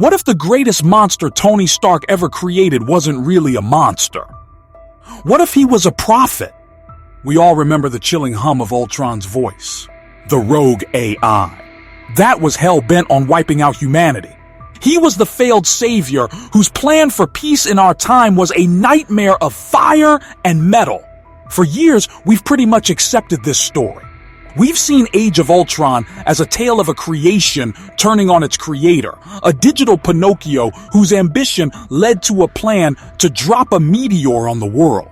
What if the greatest monster Tony Stark ever created wasn't really a monster? What if he was a prophet? We all remember the chilling hum of Ultron's voice. The rogue AI. That was hell-bent on wiping out humanity. He was the failed savior whose plan for peace in our time was a nightmare of fire and metal. For years, we've pretty much accepted this story. We've seen Age of Ultron as a tale of a creation turning on its creator, a digital Pinocchio whose ambition led to a plan to drop a meteor on the world.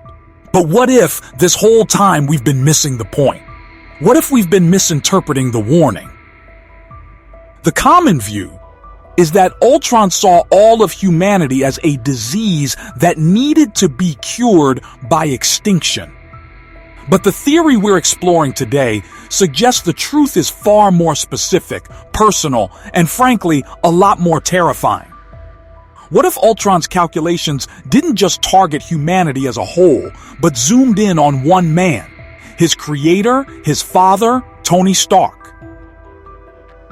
But what if this whole time we've been missing the point? What if we've been misinterpreting the warning? The common view is that Ultron saw all of humanity as a disease that needed to be cured by extinction. But the theory we're exploring today suggests the truth is far more specific, personal, and frankly, a lot more terrifying. What if Ultron's calculations didn't just target humanity as a whole, but zoomed in on one man, his creator, his father, Tony Stark?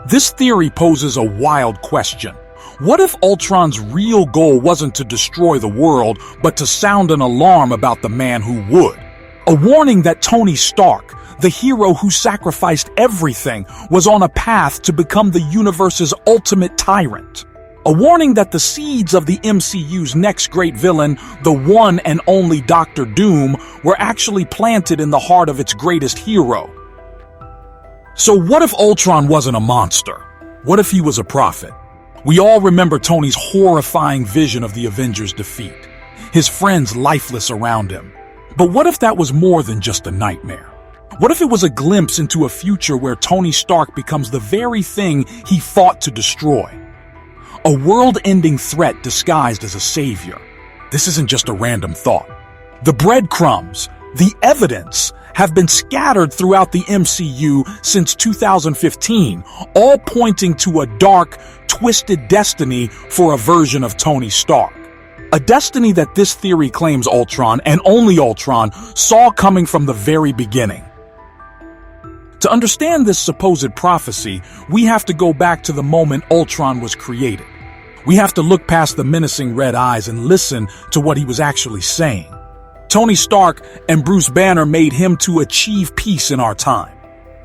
This theory poses a wild question. What if Ultron's real goal wasn't to destroy the world, but to sound an alarm about the man who would? A warning that Tony Stark, the hero who sacrificed everything, was on a path to become the universe's ultimate tyrant. A warning that the seeds of the MCU's next great villain, the one and only Doctor Doom, were actually planted in the heart of its greatest hero. So what if Ultron wasn't a monster? What if he was a prophet? We all remember Tony's horrifying vision of the Avengers' defeat, his friends lifeless around him. But what if that was more than just a nightmare? What if it was a glimpse into a future where Tony Stark becomes the very thing he fought to destroy? A world-ending threat disguised as a savior. This isn't just a random thought. The breadcrumbs, the evidence, have been scattered throughout the MCU since 2015, all pointing to a dark, twisted destiny for a version of Tony Stark. A destiny that this theory claims Ultron, and only Ultron, saw coming from the very beginning. To understand this supposed prophecy, we have to go back to the moment Ultron was created. We have to look past the menacing red eyes and listen to what he was actually saying. Tony Stark and Bruce Banner made him to achieve peace in our time.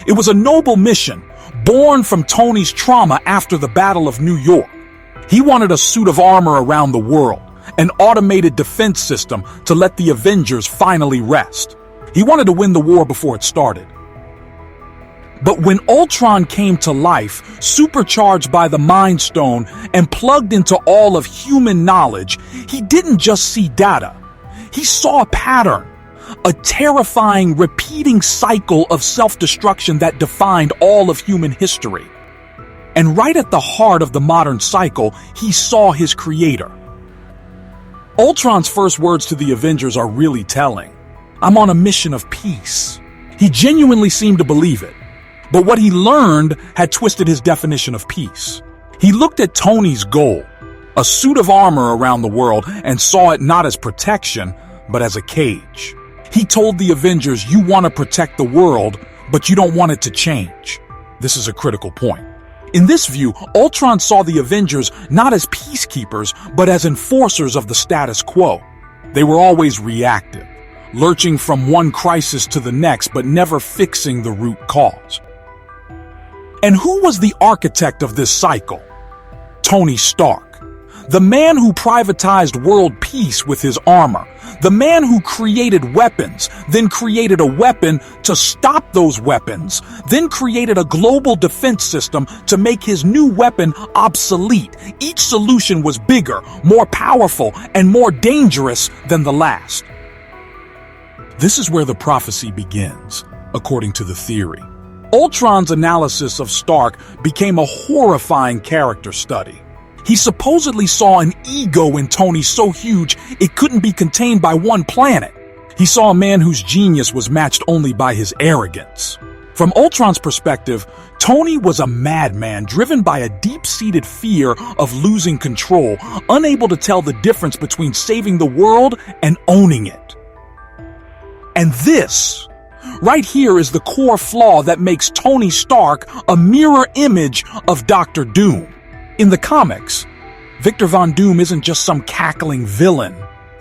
It was a noble mission, born from Tony's trauma after the Battle of New York. He wanted a suit of armor around the world, an automated defense system to let the Avengers finally rest. He wanted to win the war before it started. But when Ultron came to life, supercharged by the Mind Stone and plugged into all of human knowledge, he didn't just see data. He saw a pattern, a terrifying, repeating cycle of self-destruction that defined all of human history. And right at the heart of the modern cycle, he saw his creator. Ultron's first words to the Avengers are really telling. "I'm on a mission of peace." He genuinely seemed to believe it. But what he learned had twisted his definition of peace. He looked at Tony's goal, a suit of armor around the world, and saw it not as protection, but as a cage. He told the Avengers, "You want to protect the world, but you don't want it to change." This is a critical point. In this view, Ultron saw the Avengers not as peacekeepers, but as enforcers of the status quo. They were always reactive, lurching from one crisis to the next, but never fixing the root cause. And who was the architect of this cycle? Tony Stark. The man who privatized world peace with his armor. The man who created weapons, then created a weapon to stop those weapons, then created a global defense system to make his new weapon obsolete. Each solution was bigger, more powerful, and more dangerous than the last. This is where the prophecy begins, according to the theory. Ultron's analysis of Stark became a horrifying character study. He supposedly saw an ego in Tony so huge it couldn't be contained by one planet. He saw a man whose genius was matched only by his arrogance. From Ultron's perspective, Tony was a madman driven by a deep-seated fear of losing control, unable to tell the difference between saving the world and owning it. And this, right here, is the core flaw that makes Tony Stark a mirror image of Doctor Doom. In the comics, Victor Von Doom isn't just some cackling villain.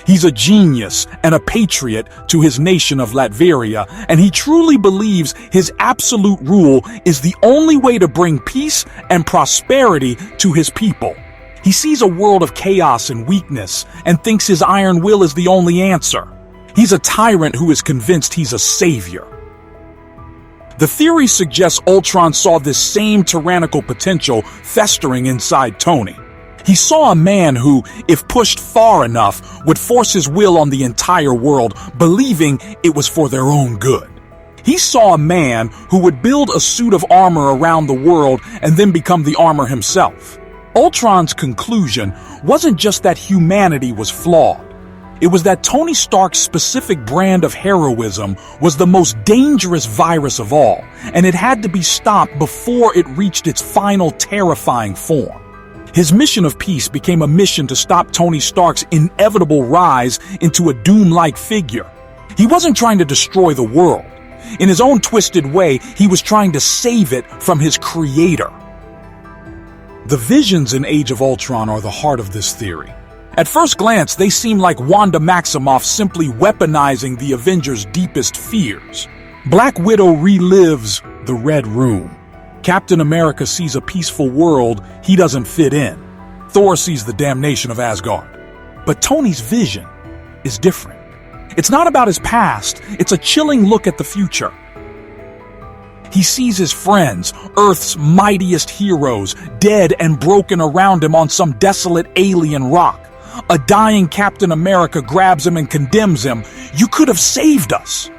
He's a genius and a patriot to his nation of Latveria, and he truly believes his absolute rule is the only way to bring peace and prosperity to his people. He sees a world of chaos and weakness and thinks his iron will is the only answer. He's a tyrant who is convinced he's a savior. The theory suggests Ultron saw this same tyrannical potential festering inside Tony. He saw a man who, if pushed far enough, would force his will on the entire world, believing it was for their own good. He saw a man who would build a suit of armor around the world and then become the armor himself. Ultron's conclusion wasn't just that humanity was flawed. It was that Tony Stark's specific brand of heroism was the most dangerous virus of all, and it had to be stopped before it reached its final terrifying form. His mission of peace became a mission to stop Tony Stark's inevitable rise into a Doom-like figure. He wasn't trying to destroy the world. In his own twisted way, he was trying to save it from his creator. The visions in Age of Ultron are the heart of this theory. At first glance, they seem like Wanda Maximoff simply weaponizing the Avengers' deepest fears. Black Widow relives the Red Room. Captain America sees a peaceful world he doesn't fit in. Thor sees the damnation of Asgard. But Tony's vision is different. It's not about his past, it's a chilling look at the future. He sees his friends, Earth's mightiest heroes, dead and broken around him on some desolate alien rock. A dying Captain America grabs him and condemns him. "You could have saved us."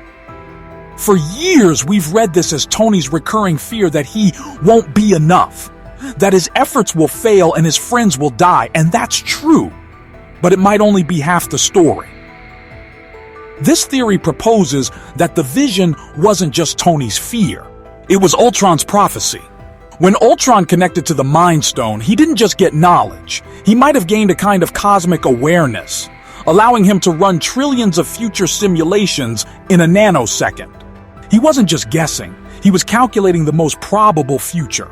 For years, we've read this as Tony's recurring fear that he won't be enough, that his efforts will fail and his friends will die, and that's true. But it might only be half the story. This theory proposes that the vision wasn't just Tony's fear. It was Ultron's prophecy. When Ultron connected to the Mind Stone, he didn't just get knowledge. He might have gained a kind of cosmic awareness, allowing him to run trillions of future simulations in a nanosecond. He wasn't just guessing, he was calculating the most probable future.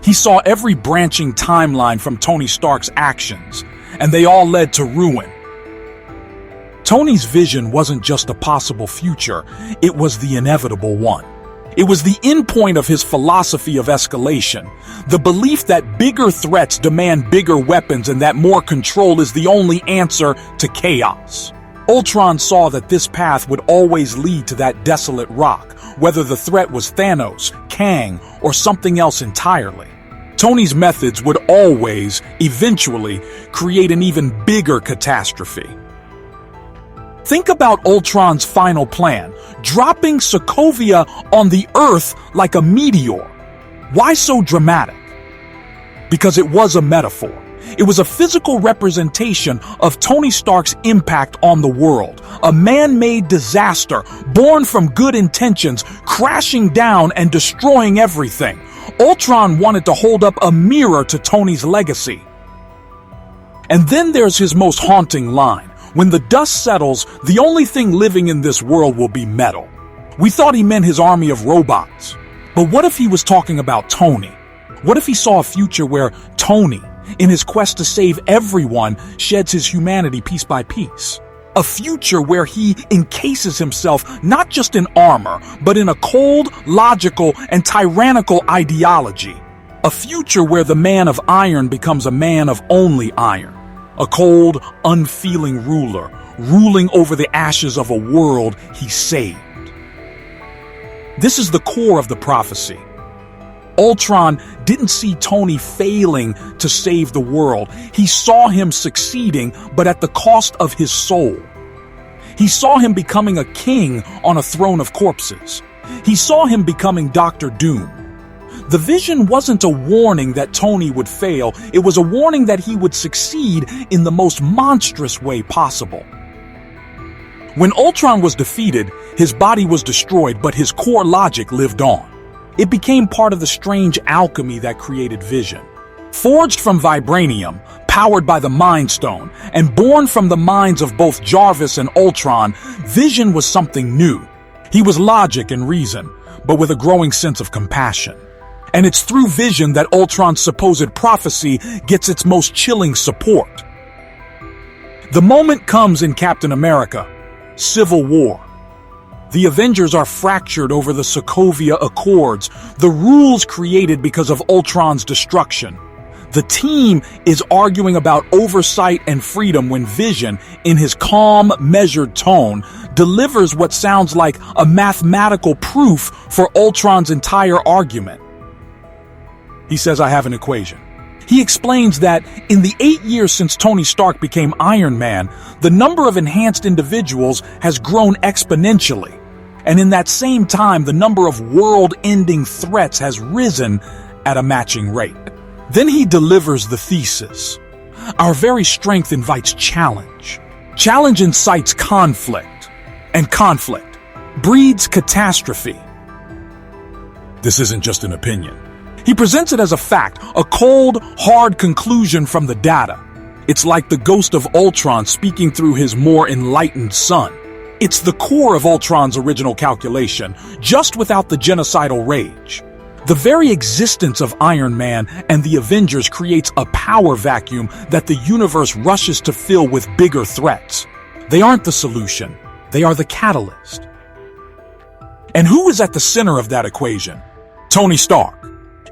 He saw every branching timeline from Tony Stark's actions, and they all led to ruin. Tony's vision wasn't just a possible future, it was the inevitable one. It was the endpoint of his philosophy of escalation, the belief that bigger threats demand bigger weapons and that more control is the only answer to chaos. Ultron saw that this path would always lead to that desolate rock, whether the threat was Thanos, Kang, or something else entirely. Tony's methods would always, eventually, create an even bigger catastrophe. Think about Ultron's final plan, dropping Sokovia on the Earth like a meteor. Why so dramatic? Because it was a metaphor. It was a physical representation of Tony Stark's impact on the world, a man-made disaster born from good intentions, crashing down and destroying everything. Ultron wanted to hold up a mirror to Tony's legacy. And then there's his most haunting line. When the dust settles, the only thing living in this world will be metal. We thought he meant his army of robots. But what if he was talking about Tony? What if he saw a future where Tony, in his quest to save everyone, sheds his humanity piece by piece? A future where he encases himself not just in armor, but in a cold, logical, and tyrannical ideology. A future where the man of iron becomes a man of only iron. A cold, unfeeling ruler, ruling over the ashes of a world he saved. This is the core of the prophecy. Ultron didn't see Tony failing to save the world. He saw him succeeding, but at the cost of his soul. He saw him becoming a king on a throne of corpses. He saw him becoming Dr. Doom. The vision wasn't a warning that Tony would fail, it was a warning that he would succeed in the most monstrous way possible. When Ultron was defeated, his body was destroyed, but his core logic lived on. It became part of the strange alchemy that created Vision. Forged from vibranium, powered by the Mind Stone, and born from the minds of both Jarvis and Ultron, Vision was something new. He was logic and reason, but with a growing sense of compassion. And it's through Vision that Ultron's supposed prophecy gets its most chilling support. The moment comes in Captain America: Civil War. The Avengers are fractured over the Sokovia Accords, the rules created because of Ultron's destruction. The team is arguing about oversight and freedom when Vision, in his calm, measured tone, delivers what sounds like a mathematical proof for Ultron's entire argument. He says, "I have an equation." He explains that in the 8 years since Tony Stark became Iron Man, the number of enhanced individuals has grown exponentially. And in that same time, the number of world-ending threats has risen at a matching rate. Then he delivers the thesis. Our very strength invites challenge. Challenge incites conflict, and conflict breeds catastrophe. This isn't just an opinion. He presents it as a fact, a cold, hard conclusion from the data. It's like the ghost of Ultron speaking through his more enlightened son. It's the core of Ultron's original calculation, just without the genocidal rage. The very existence of Iron Man and the Avengers creates a power vacuum that the universe rushes to fill with bigger threats. They aren't the solution, they are the catalyst. And who is at the center of that equation? Tony Stark.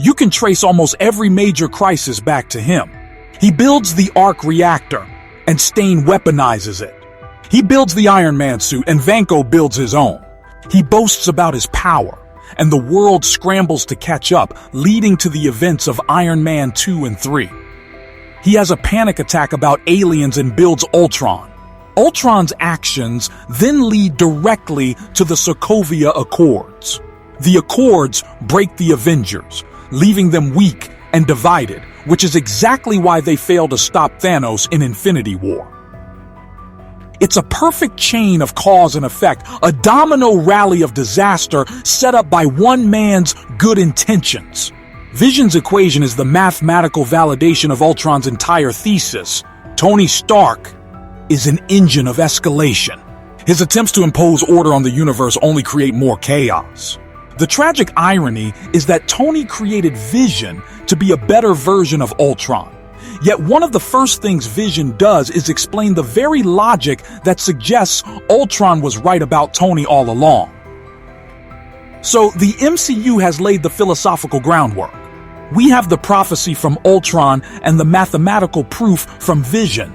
You can trace almost every major crisis back to him. He builds the arc reactor, and Stain weaponizes it. He builds the Iron Man suit, and Vanko builds his own. He boasts about his power, and the world scrambles to catch up, leading to the events of Iron Man 2 and 3. He has a panic attack about aliens and builds Ultron. Ultron's actions then lead directly to the Sokovia Accords. The Accords break the Avengers, leaving them weak and divided, which is exactly why they failed to stop Thanos in Infinity War. It's a perfect chain of cause and effect, a domino rally of disaster set up by one man's good intentions. Vision's equation is the mathematical validation of Ultron's entire thesis. Tony Stark is an engine of escalation. His attempts to impose order on the universe only create more chaos. The tragic irony is that Tony created Vision to be a better version of Ultron. Yet one of the first things Vision does is explain the very logic that suggests Ultron was right about Tony all along. So the MCU has laid the philosophical groundwork. We have the prophecy from Ultron and the mathematical proof from Vision.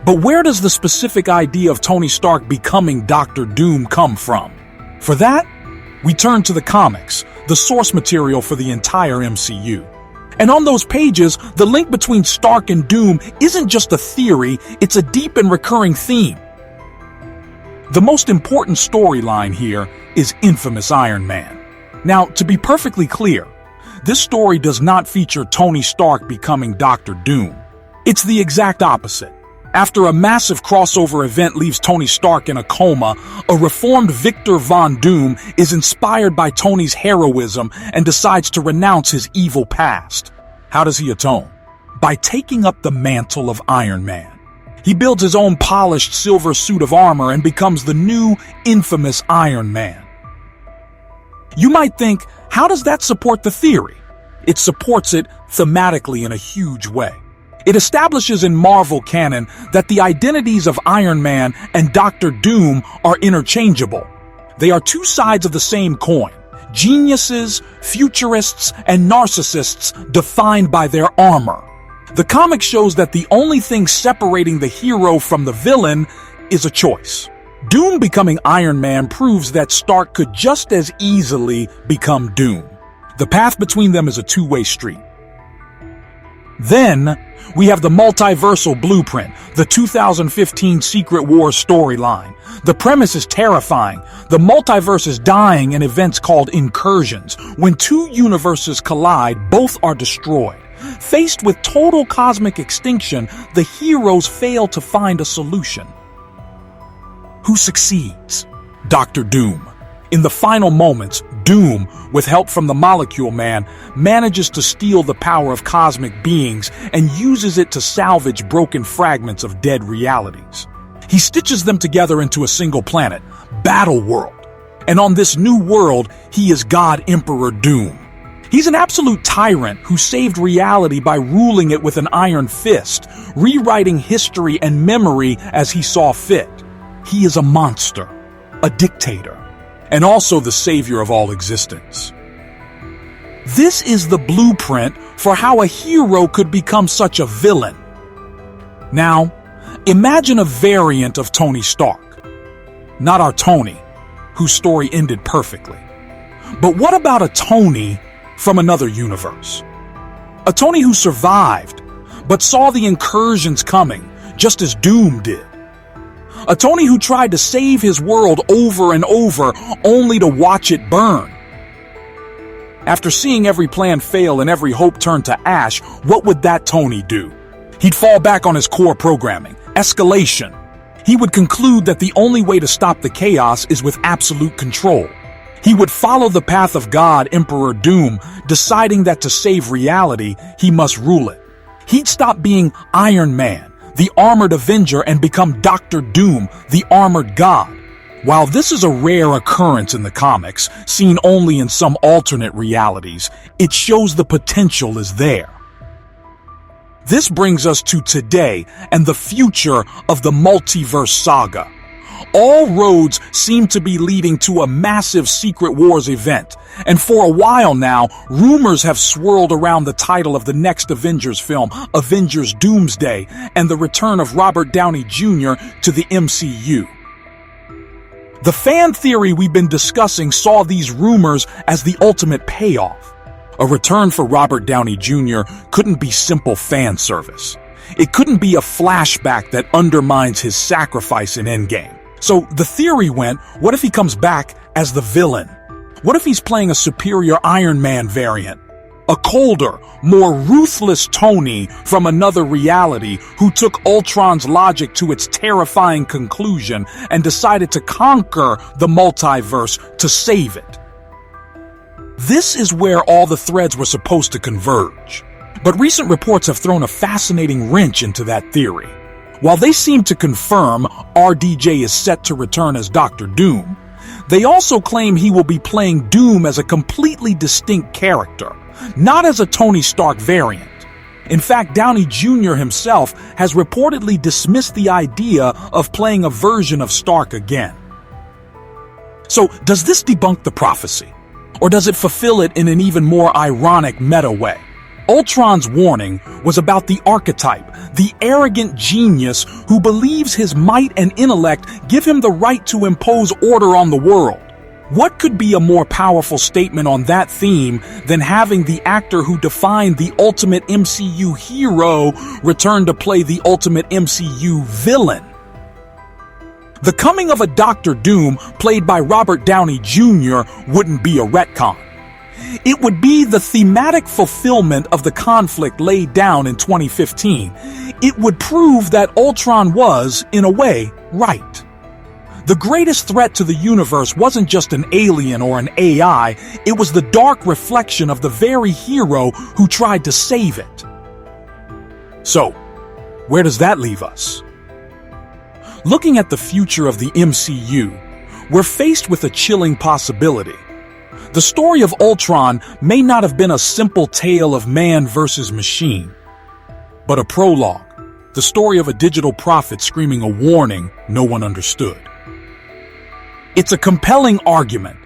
But where does the specific idea of Tony Stark becoming Doctor Doom come from? For that, we turn to the comics, the source material for the entire MCU. And on those pages, the link between Stark and Doom isn't just a theory, it's a deep and recurring theme. The most important storyline here is Infamous Iron Man. Now, to be perfectly clear, this story does not feature Tony Stark becoming Doctor Doom. It's the exact opposite. After a massive crossover event leaves Tony Stark in a coma, a reformed Victor Von Doom is inspired by Tony's heroism and decides to renounce his evil past. How does he atone? By taking up the mantle of Iron Man. He builds his own polished silver suit of armor and becomes the new infamous Iron Man. You might think, how does that support the theory? It supports it thematically in a huge way. It establishes in Marvel canon that the identities of Iron Man and Doctor Doom are interchangeable. They are two sides of the same coin. Geniuses, futurists, and narcissists defined by their armor. The comic shows that the only thing separating the hero from the villain is a choice. Doom becoming Iron Man proves that Stark could just as easily become Doom. The path between them is a two-way street. Then, we have the multiversal blueprint, the 2015 Secret Wars storyline. The premise is terrifying. The multiverse is dying in events called incursions. When two universes collide, both are destroyed. Faced with total cosmic extinction, the heroes fail to find a solution. Who succeeds? Dr. Doom. In the final moments, Doom, with help from the Molecule Man, manages to steal the power of cosmic beings and uses it to salvage broken fragments of dead realities. He stitches them together into a single planet, Battle World. And on this new world, he is God Emperor Doom. He's an absolute tyrant who saved reality by ruling it with an iron fist, rewriting history and memory as he saw fit. He is a monster, a dictator, and also the savior of all existence. This is the blueprint for how a hero could become such a villain. Now, imagine a variant of Tony Stark. Not our Tony, whose story ended perfectly. But what about a Tony from another universe? A Tony who survived, but saw the incursions coming, just as Doom did. A Tony who tried to save his world over and over, only to watch it burn. After seeing every plan fail and every hope turn to ash, what would that Tony do? He'd fall back on his core programming, escalation. He would conclude that the only way to stop the chaos is with absolute control. He would follow the path of God, Emperor Doom, deciding that to save reality, he must rule it. He'd stop being Iron Man, the armored Avenger, and become Dr. Doom, the armored God. While this is a rare occurrence in the comics, seen only in some alternate realities, it shows the potential is there. This brings us to today and the future of the Multiverse Saga. All roads seem to be leading to a massive Secret Wars event, and for a while now, rumors have swirled around the title of the next Avengers film, Avengers Doomsday, and the return of Robert Downey Jr. to the MCU. The fan theory we've been discussing saw these rumors as the ultimate payoff. A return for Robert Downey Jr. couldn't be simple fan service. It couldn't be a flashback that undermines his sacrifice in Endgame. So the theory went, what if he comes back as the villain? What if he's playing a superior Iron Man variant? A colder, more ruthless Tony from another reality who took Ultron's logic to its terrifying conclusion and decided to conquer the multiverse to save it. This is where all the threads were supposed to converge. But recent reports have thrown a fascinating wrench into that theory. While they seem to confirm RDJ is set to return as Dr. Doom, they also claim he will be playing Doom as a completely distinct character, not as a Tony Stark variant. In fact, Downey Jr. himself has reportedly dismissed the idea of playing a version of Stark again. So, does this debunk the prophecy? Or does it fulfill it in an even more ironic meta way? Ultron's warning was about the archetype, the arrogant genius who believes his might and intellect give him the right to impose order on the world. What could be a more powerful statement on that theme than having the actor who defined the ultimate MCU hero return to play the ultimate MCU villain? The coming of a Dr. Doom played by Robert Downey Jr. wouldn't be a retcon. It would be the thematic fulfillment of the conflict laid down in 2015. It would prove that Ultron was, in a way, right. The greatest threat to the universe wasn't just an alien or an AI, it was the dark reflection of the very hero who tried to save it. So, where does that leave us? Looking at the future of the MCU, we're faced with a chilling possibility. The story of Ultron may not have been a simple tale of man versus machine, but a prologue, the story of a digital prophet screaming a warning no one understood. It's a compelling argument.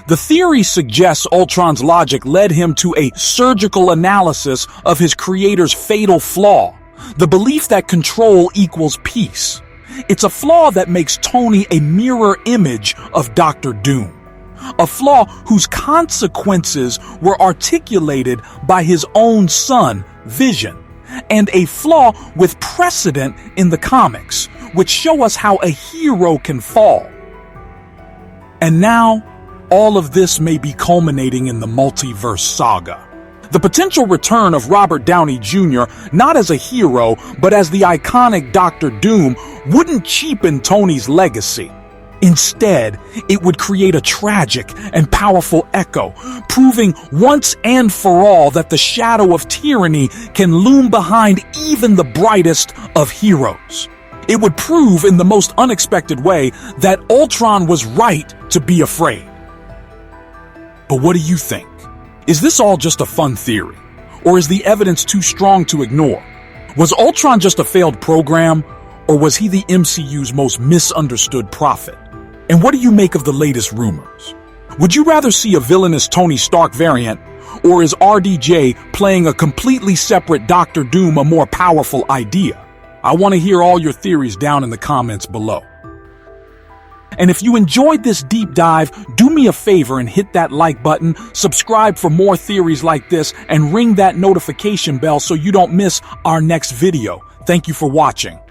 The theory suggests Ultron's logic led him to a surgical analysis of his creator's fatal flaw, the belief that control equals peace. It's a flaw that makes Tony a mirror image of Dr. Doom. A flaw whose consequences were articulated by his own son, Vision, and a flaw with precedent in the comics, which show us how a hero can fall. And now, all of this may be culminating in the Multiverse Saga. The potential return of Robert Downey Jr., not as a hero, but as the iconic Dr. Doom, wouldn't cheapen Tony's legacy. Instead, it would create a tragic and powerful echo, proving once and for all that the shadow of tyranny can loom behind even the brightest of heroes. It would prove in the most unexpected way that Ultron was right to be afraid. But what do you think? Is this all just a fun theory? Or is the evidence too strong to ignore? Was Ultron just a failed program? Or was he the MCU's most misunderstood prophet? And what do you make of the latest rumors? Would you rather see a villainous Tony Stark variant, or is RDJ playing a completely separate Doctor Doom a more powerful idea? I want to hear all your theories down in the comments below. And if you enjoyed this deep dive, do me a favor and hit that like button, subscribe for more theories like this, and ring that notification bell so you don't miss our next video. Thank you for watching.